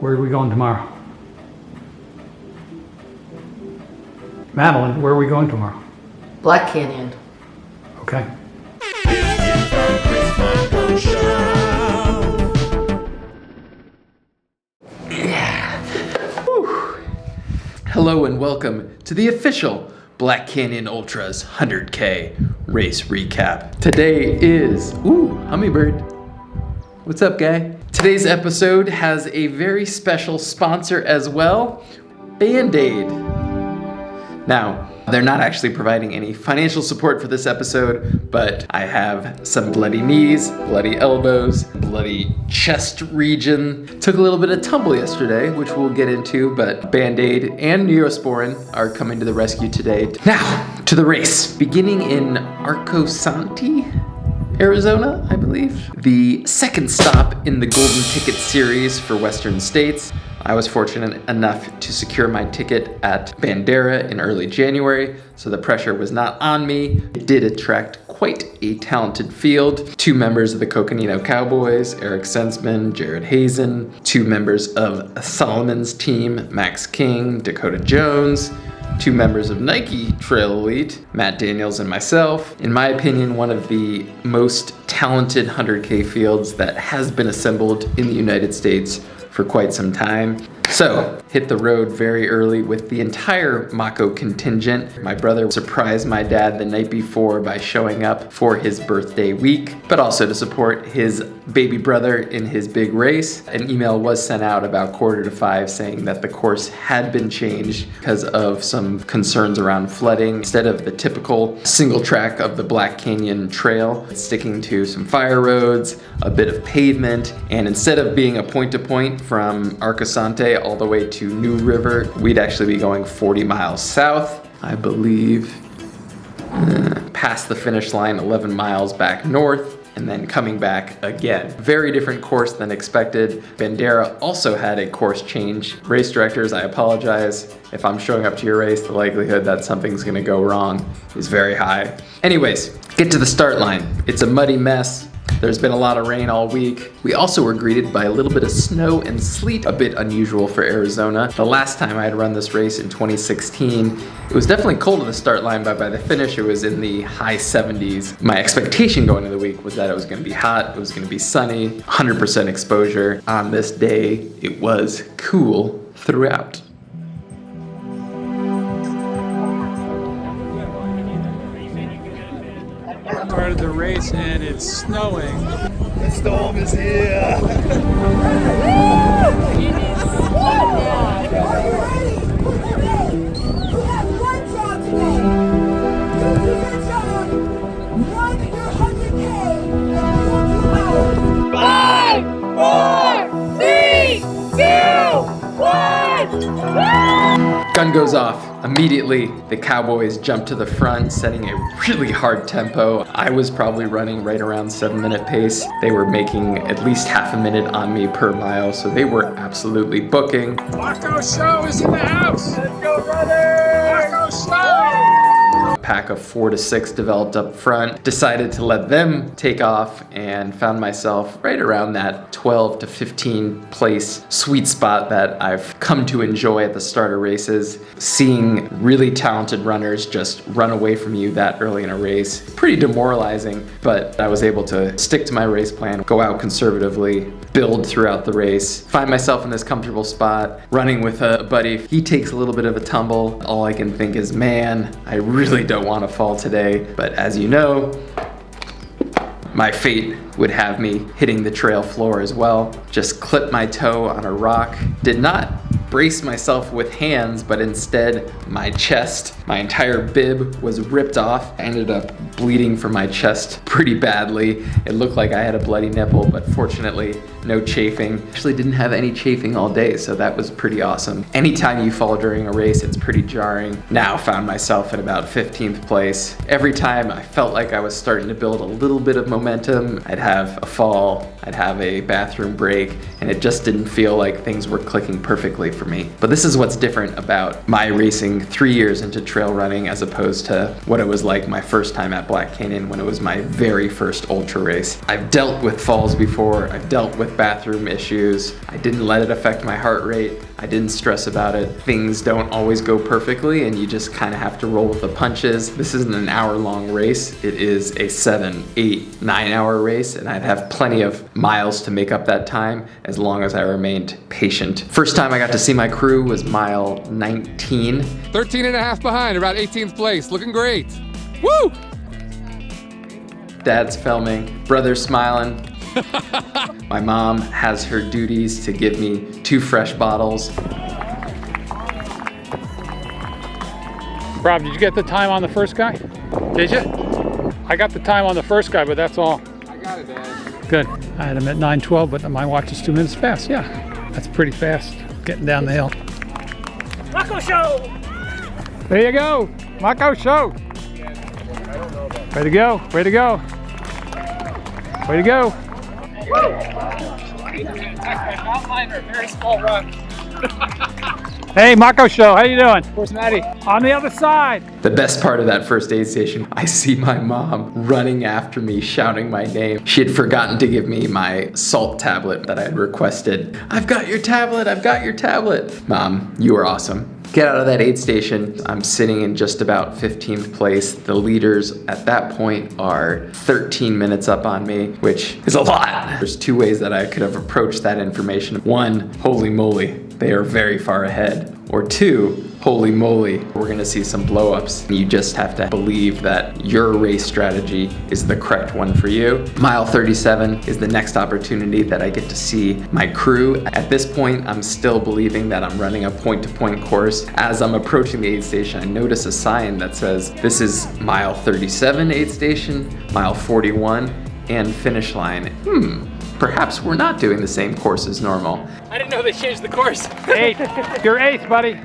where are we going tomorrow? Madeline, where are we going tomorrow? Black Canyon. Okay. Hello and welcome to the official Black Canyon Ultras 100K race recap. Today is, hummingbird. What's up, guy? Today's episode has a very special sponsor as well, Band-Aid. Now, they're not actually providing any financial support for this episode, but I have some bloody knees, bloody elbows, bloody chest region. Took a little bit of tumble yesterday, which we'll get into, but Band-Aid and Neosporin are coming to the rescue today. Now, to the race. Beginning in Arcosanti, Arizona, I believe. The second stop in the Golden Ticket series for Western States. I was fortunate enough to secure my ticket at Bandera in early January, so the pressure was not on me. It did attract quite a talented field. 2 members of the Coconino Cowboys, Eric Senseman, Jared Hazen, 2 members of Solomon's team, Max King, Dakota Jones, 2 members of Nike Trail Elite, Matt Daniels and myself. In my opinion, one of the most talented 100K fields that has been assembled in the United States for quite some time. So, hit the road very early with the entire Mocko contingent. My brother surprised my dad the night before by showing up for his birthday week, but also to support his baby brother in his big race. An email was sent out about 4:45 saying that the course had been changed because of some concerns around flooding. Instead of the typical single track of the Black Canyon Trail, it's sticking to some fire roads, a bit of pavement, and instead of being a point-to-point from Arcosante all the way to New River, we'd actually be going 40 miles south, I believe, past the finish line, 11 miles back north, and then coming back again. Very different course than expected. Bandera also had a course change. Race directors, I apologize. If I'm showing up to your race, the likelihood that something's gonna go wrong is very high. Anyways, get to the start line. It's a muddy mess. There's been a lot of rain all week. We also were greeted by a little bit of snow and sleet, a bit unusual for Arizona. The last time I had run this race in 2016, it was definitely cold at the start line, but by the finish it was in the high 70s. My expectation going into the week was that it was gonna be hot, it was gonna be sunny, 100% exposure. On this day, it was cool throughout. Started the race and it's snowing. The storm is here. Five, 4, 3, 2, 1. Gun goes off. Immediately, the Cowboys jump to the front, setting a really hard tempo. I was probably running right around 7-minute pace. They were making at least half a minute on me per mile, so they were absolutely booking. Mocko Show is in the house! Let's go, running! Mocko Show! A pack of 4 to 6 developed up front. Decided to let them take off and found myself right around that 12 to 15 place sweet spot that I've come to enjoy at the starter races. Seeing really talented runners just run away from you that early in a race, pretty demoralizing, but I was able to stick to my race plan, go out conservatively, build throughout the race, find myself in this comfortable spot, running with a buddy. He takes a little bit of a tumble. All I can think is, man, I really don't want to fall today. But as you know, my fate would have me hitting the trail floor as well. Just clipped my toe on a rock. Did not brace myself with hands, but instead my chest, my entire bib was ripped off. I ended up bleeding from my chest pretty badly. It looked like I had a bloody nipple, but fortunately no chafing. Actually didn't have any chafing all day, so that was pretty awesome. Anytime you fall during a race, it's pretty jarring. Now found myself in about 15th place. Every time I felt like I was starting to build a little bit of momentum, I'd have a fall, I'd have a bathroom break, and it just didn't feel like things were clicking perfectly for me. But this is what's different about my racing 3 years into trail running as opposed to what it was like my first time at Black Canyon when it was my very first ultra race. I've dealt with falls before, I've dealt with bathroom issues. I didn't let it affect my heart rate. I didn't stress about it. Things don't always go perfectly and you just kind of have to roll with the punches. This isn't an hour-long race. It is a 7, 8, 9-hour race, and I'd have plenty of miles to make up that time as long as I remained patient. First time I got to see my crew was mile 19. 13 and a half behind, about 18th place. Looking great. Woo! Dad's filming, brother's smiling. My mom has her duties to give me 2 fresh bottles. Rob, did you get the time on the first guy? Did you? I got the time on the first guy, but that's all. I got it, Dad. Good. I had him at 9:12, but my watch is 2 minutes fast. Yeah, that's pretty fast getting down the hill. Mocko Show! There you go. Mocko Show. Way to go. Way to go. Way to go. Very small run. Hey, Mocko Show, how you doing? Where's Maddie? On the other side. The best part of that first aid station, I see my mom running after me, shouting my name. She had forgotten to give me my salt tablet that I had requested. I've got your tablet, I've got your tablet. Mom, you are awesome. Get out of that aid station. I'm sitting in just about 15th place. The leaders at that point are 13 minutes up on me, which is a lot. There's 2 ways that I could have approached that information. 1, holy moly, they are very far ahead. Or 2, holy moly, we're gonna see some blowups. You just have to believe that your race strategy is the correct one for you. Mile 37 is the next opportunity that I get to see my crew. At this point, I'm still believing that I'm running a point-to-point course. As I'm approaching the aid station, I notice a sign that says, this is mile 37 aid station, mile 41, and finish line. Perhaps we're not doing the same course as normal. I didn't know they changed the course. 8. You're 8th, buddy.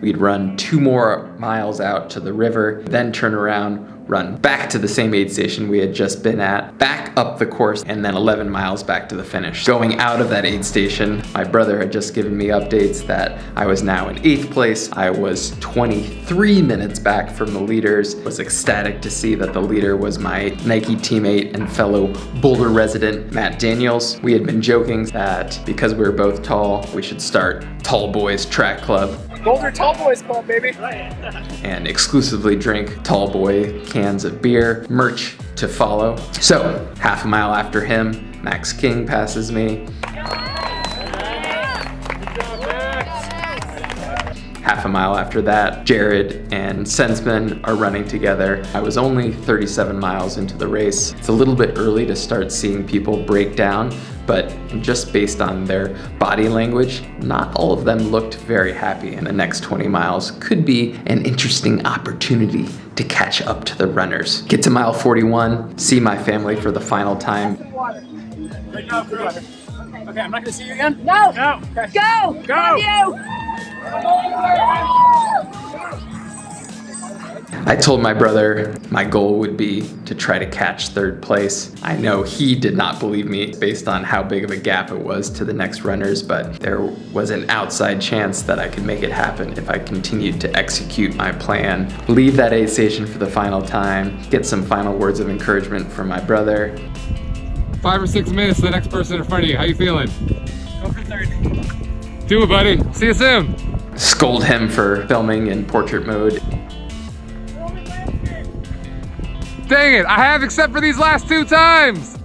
We'd run 2 more miles out to the river, then turn around, run back to the same aid station we had just been at, back up the course, and then 11 miles back to the finish. Going out of that aid station, my brother had just given me updates that I was now in 8th place. I was 23 minutes back from the leaders. I was ecstatic to see that the leader was my Nike teammate and fellow Boulder resident, Matt Daniels. We had been joking that because we were both tall, we should start Tall Boys Track Club. Boulder Tall Boys Club, baby. And exclusively drink Tall Boy cans of beer, merch to follow. So, half a mile after him, Max King passes me. Half a mile after that, Jared and Senseman are running together. I was only 37 miles into the race. It's a little bit early to start seeing people break down, but just based on their body language, not all of them looked very happy. And the next 20 miles could be an interesting opportunity to catch up to the runners. Get to mile 41, see my family for the final time. Okay, I'm not gonna see you again? No! No. Okay. Go! Go! On you! I told my brother my goal would be to try to catch 3rd place. I know he did not believe me based on how big of a gap it was to the next runners, but there was an outside chance that I could make it happen if I continued to execute my plan. Leave that aid station for the final time, get some final words of encouragement from my brother. 5 or 6 minutes to the next person in front of you. How you feeling? Go for 3rd. Do it, buddy. See you soon. Scold him for filming in portrait mode. Dang it, I have except for these last 2 times.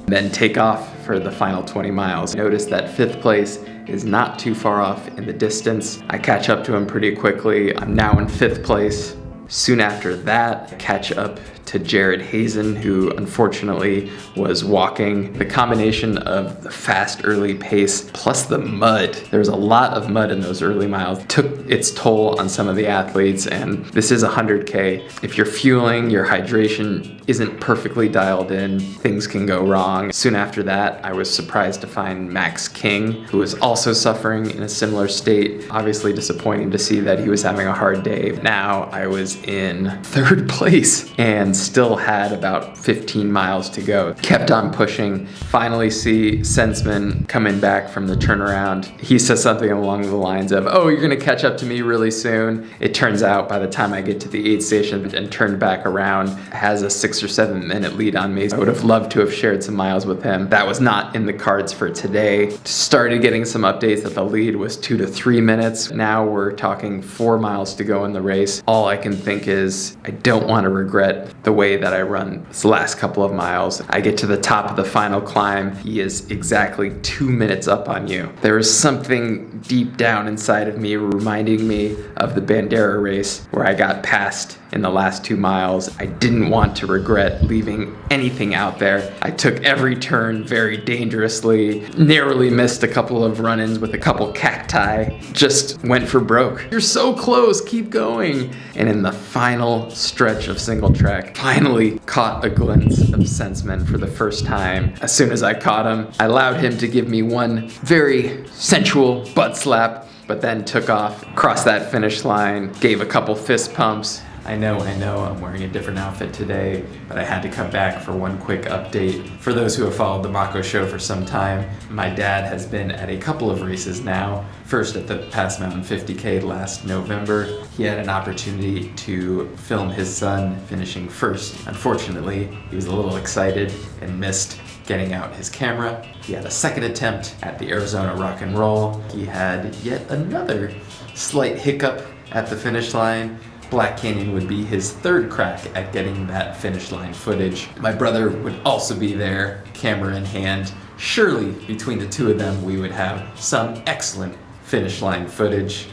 Then take off for the final 20 miles. Notice that 5th place is not too far off in the distance. I catch up to him pretty quickly. I'm now in 5th place. Soon after that, I catch up to Jared Hazen, who unfortunately was walking. The combination of the fast early pace plus the mud, there was a lot of mud in those early miles, took its toll on some of the athletes, and this is 100K. If you're fueling, your hydration isn't perfectly dialed in. Things can go wrong. Soon after that, I was surprised to find Max King, who was also suffering in a similar state. Obviously disappointing to see that he was having a hard day. Now I was in 3rd place and still had about 15 miles to go. Kept on pushing. Finally see Senseman coming back from the turnaround. He says something along the lines of, "Oh, you're gonna catch up to me really soon." It turns out by the time I get to the aid station and turn back around, has a 6 or 7 minute lead on me. I would have loved to have shared some miles with him. That was not in the cards for today. Started getting some updates that the lead was 2 to 3 minutes. Now we're talking 4 miles to go in the race. All I can think is I don't want to regret the way that I run this last couple of miles. I get to the top of the final climb. He is exactly 2 minutes up on you. There is something deep down inside of me reminding me of the Bandera race where I got passed in the last 2 miles. I didn't want to regret leaving anything out there. I took every turn very dangerously, narrowly missed a couple of run-ins with a couple cacti, just went for broke. You're so close, keep going. And in the final stretch of single track, finally caught a glimpse of Senseman for the first time. As soon as I caught him, I allowed him to give me one very sensual butt slap, but then took off, crossed that finish line, gave a couple fist pumps. I know, I'm wearing a different outfit today, but I had to come back for one quick update. For those who have followed the Mocko Show for some time, my dad has been at a couple of races now. First at the Pass Mountain 50K last November. He had an opportunity to film his son finishing first. Unfortunately, he was a little excited and missed getting out his camera. He had a second attempt at the Arizona Rock and Roll. He had yet another slight hiccup at the finish line. Black Canyon would be his 3rd crack at getting that finish line footage. My brother would also be there, camera in hand. Surely between the two of them we would have some excellent finish line footage.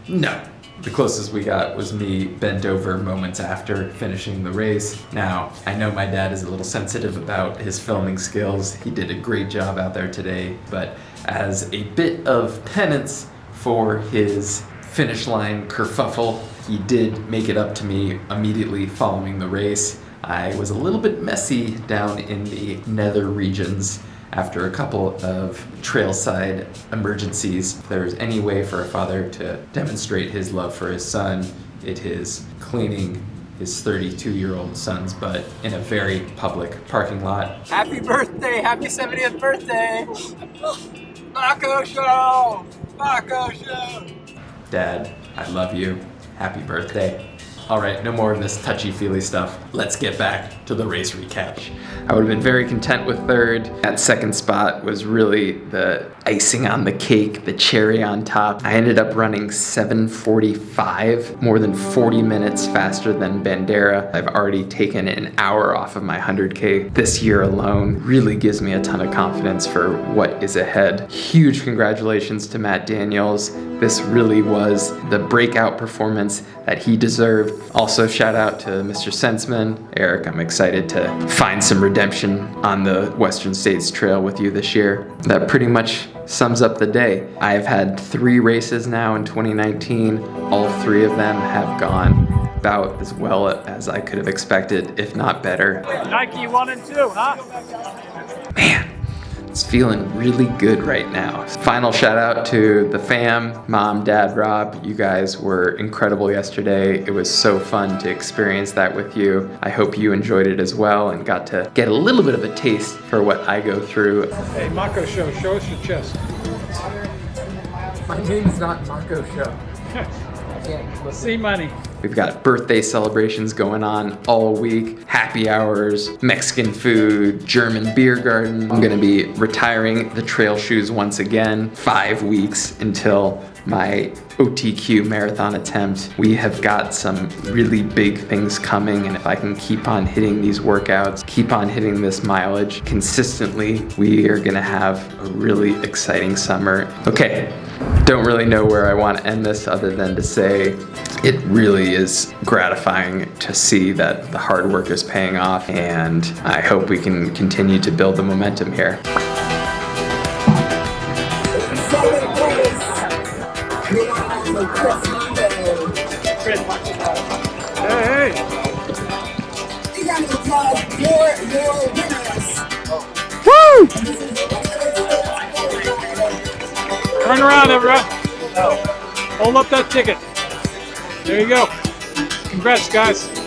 No. The closest we got was me bent over moments after finishing the race. Now, I know my dad is a little sensitive about his filming skills. He did a great job out there today, but as a bit of penance for his finish line kerfuffle, he did make it up to me immediately following the race. I was a little bit messy down in the nether regions after a couple of trailside emergencies. If there's any way for a father to demonstrate his love for his son, it is cleaning his 32-year-old son's butt in a very public parking lot. Happy birthday! Happy 70th birthday! Mocko Show! Mocko Show! Dad, I love you. Happy birthday. All right, no more of this touchy-feely stuff. Let's get back to the race recap. I would have been very content with 3rd. That 2nd spot was really the icing on the cake, the cherry on top. I ended up running 7:45, more than 40 minutes faster than Bandera. I've already taken an hour off of my 100K this year alone. Really gives me a ton of confidence for what is ahead. Huge congratulations to Matt Daniels. This really was the breakout performance that he deserved. Also, shout out to Mr. Senseman. Eric, I'm excited to find some redemption on the Western States Trail with you this year. That pretty much sums up the day. I've had 3 races now in 2019. All 3 of them have gone about as well as I could have expected, if not better. Nike 1 and 2, huh? Man, it's feeling really good right now. Final shout out to the fam, Mom, Dad, Rob. You guys were incredible yesterday. It was so fun to experience that with you. I hope you enjoyed it as well and got to get a little bit of a taste for what I go through. Hey, Mocko Show, show us your chest. My name's not Mocko Show. See money. We've got birthday celebrations going on all week, happy hours, Mexican food, German beer garden. I'm gonna be retiring the trail shoes once again, 5 weeks until my OTQ marathon attempt. We have got some really big things coming, and if I can keep on hitting these workouts, keep on hitting this mileage consistently, we are gonna have a really exciting summer. Okay, don't really know where I want to end this other than to say it really is gratifying to see that the hard work is paying off, and I hope we can continue to build the momentum here. Hey, hey. Woo! Turn around, everyone. Hold up that ticket. There you go. Congrats, guys.